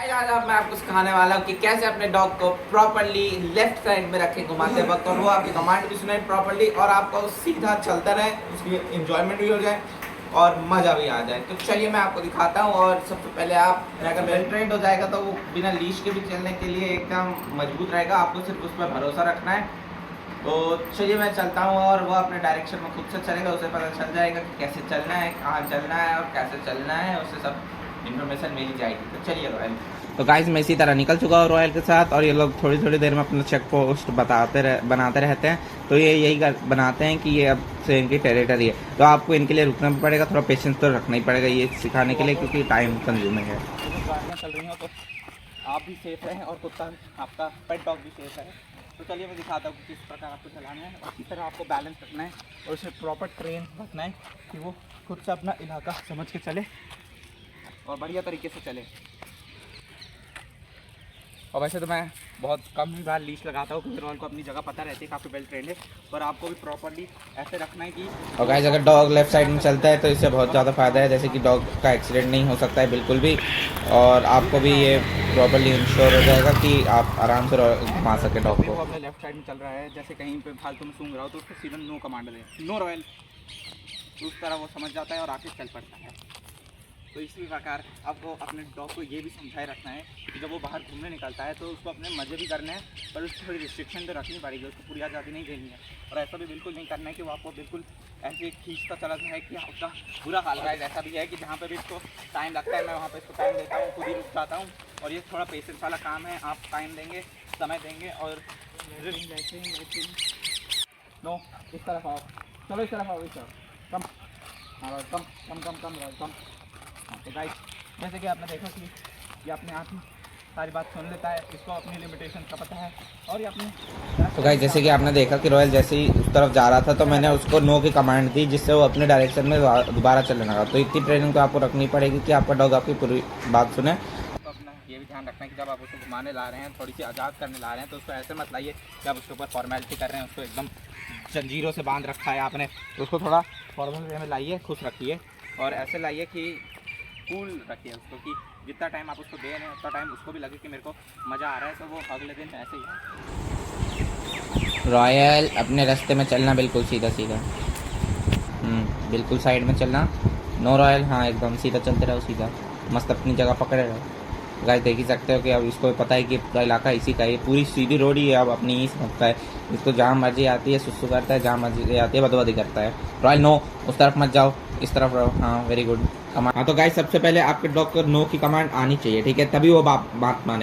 आज अब मैं आपको सिखाने वाला हूँ कि कैसे अपने डॉग को प्रॉपर्ली लेफ्ट साइड में रखें घुमाते वक्त, और वो आपकी कमांड भी सुने प्रॉपर्ली और आपको सीधा चलता रहे, उसकी इंजॉयमेंट भी हो जाए और मज़ा भी आ जाए। तो चलिए मैं आपको दिखाता हूँ। और सबसे पहले आप अगर वेल ट्रेंड हो जाएगा तो वो बिना लीश के भी चलने के लिए एकदम मजबूत रहेगा, आपको सिर्फ उस पर भरोसा रखना है। तो चलिए मैं चलता हूँ और वो अपने डायरेक्शन में खुद से चलेगा, उसे पता चल जाएगा कि कैसे चलना है, कहाँ चलना है और कैसे चलना है, उससे सब इन्फॉर्मेशन मिल जाएगी। तो चलिए रॉयल। तो गाइस मैं इसी तरह निकल चुका हूँ रॉयल के साथ, और ये लोग थोड़ी थोड़ी देर में अपना चेक पोस्ट बनाते रहते हैं। तो ये यही बनाते हैं कि ये अब से इनकी टेरिटरी है, तो आपको इनके लिए रुकना भी पड़ेगा, थोड़ा पेशेंस तो रखना ही पड़ेगा ये सिखाने के लिए, क्योंकि टाइम कंज्यूमिंग है। गाड़ियाँ चल रही हो तो आप भी सेफ रहें और कुत्ता आपका पेट डॉग भी सेफ है। तो चलिए मैं दिखाता हूँ कि किस प्रकार आपको चलाना है, और किस तरह आपको बैलेंस रखना है और उसे प्रॉपर ट्रेन रखना है कि वो खुद से अपना इलाका समझ के चले और बढ़िया तरीके से चले। और वैसे तो मैं बहुत कम ही बार लीश लगाता हूँ क्योंकि रॉयल को अपनी जगह पता रहती है, काफ़ी वेल ट्रेंड है, पर आपको भी प्रॉपर्ली ऐसे रखना है कि। और गाइस अगर डॉग लेफ्ट साइड में चलता है तो इससे बहुत ज़्यादा फ़ायदा है, जैसे कि डॉग का एक्सीडेंट नहीं हो सकता है बिल्कुल भी, और आपको भी ये प्रॉपर्ली इंश्योर हो जाएगा कि आप आराम से घुमा सके डॉग वो को। अपने लेफ्ट साइड में चल रहा है, जैसे कहीं पे फालतू में सूंघ रहा हो तो उसको सीधा नो कमांड दे, नो रॉयल, तो उस तरह वो समझ जाता है और आके चल पड़ता है। तो इसी प्रकार आपको अपने डॉग को ये भी समझाए रखना है कि जब वो बाहर घूमने निकलता है तो उसको अपने मज़े भी करने हैं, पर उसकी थोड़ी रिस्ट्रिक्शन तो रखनी पड़ेगी, उसको पूरी आज़ादी नहीं देनी है। और ऐसा भी बिल्कुल नहीं करना है कि वो आपको बिल्कुल ऐसे खींचता चला जाए कि आपका बुरा हाल है। ऐसा भी है कि जहाँ पे भी इसको टाइम लगता है मैं वहाँ पे इसको टाइम देता हूँ, खुद ही रुक जाता हूँ, और ये थोड़ा पेशेंस वाला काम है। आप टाइम देंगे, समय देंगे और नो इस तरफ आओ, चलो इस तरफ आओ, इस तरफ कम, हाँ कम कम कम कम कम। तो गाइस जैसे कि आपने देखा कि ये अपने आप ही सारी बात सुन लेता है, इसको अपनी लिमिटेशन का पता है और ये अपनी। तो गाइस जैसे कि आपने देखा कि रॉयल जैसे ही उस तरफ जा रहा था तो मैंने उसको नो की कमांड दी, जिससे वो अपने डायरेक्शन में दोबारा चलने लगा। तो इतनी ट्रेनिंग तो आपको रखनी पड़ेगी कि आपका डॉग आपकी पूरी बात सुने। तो अपना ये भी ध्यान रखना है कि जब आप उसको घुमाने ला रहे हैं, थोड़ी सी आज़ाद करने ला रहे हैं, तो उसको ऐसे मत लाइए कि आप उसके ऊपर फॉर्मेलिटी कर रहे हैं, उसको एकदम जंजीरों से बांध रखा है आपने, तो उसको थोड़ा फॉर्मल वे में लाइए, खुश रखिए और ऐसे लाइए कि कूल रखिए उसको, कि जितना टाइम आप उसको दे रहे हैं उतना टाइम उसको भी लगे कि मेरे को मज़ा आ रहा है, तो वो अगले दिन ऐसे ही। रॉयल अपने रास्ते में चलना, बिल्कुल सीधा सीधा, बिल्कुल साइड में चलना, नो रॉयल, हाँ एकदम सीधा चलते रहो, सीधा मस्त अपनी जगह पकड़े रहो। गाइस देख ही सकते हो कि अब इसको पता है कि पूरा इलाका इसी का है, ये पूरी सीधी रोड ही है, अब अपनी ही समझता है, इसको जहाँ मर्जी आती है सुसु करता है, जहाँ मर्जी आती है बदवादी करता है। रॉयल नो, उस तरफ मत जाओ, इस तरफ रहो, हाँ वेरी गुड कमांड। हाँ तो गाइस सबसे पहले आपके डॉग को नो की कमांड आनी चाहिए, ठीक है, तभी वो बात माने।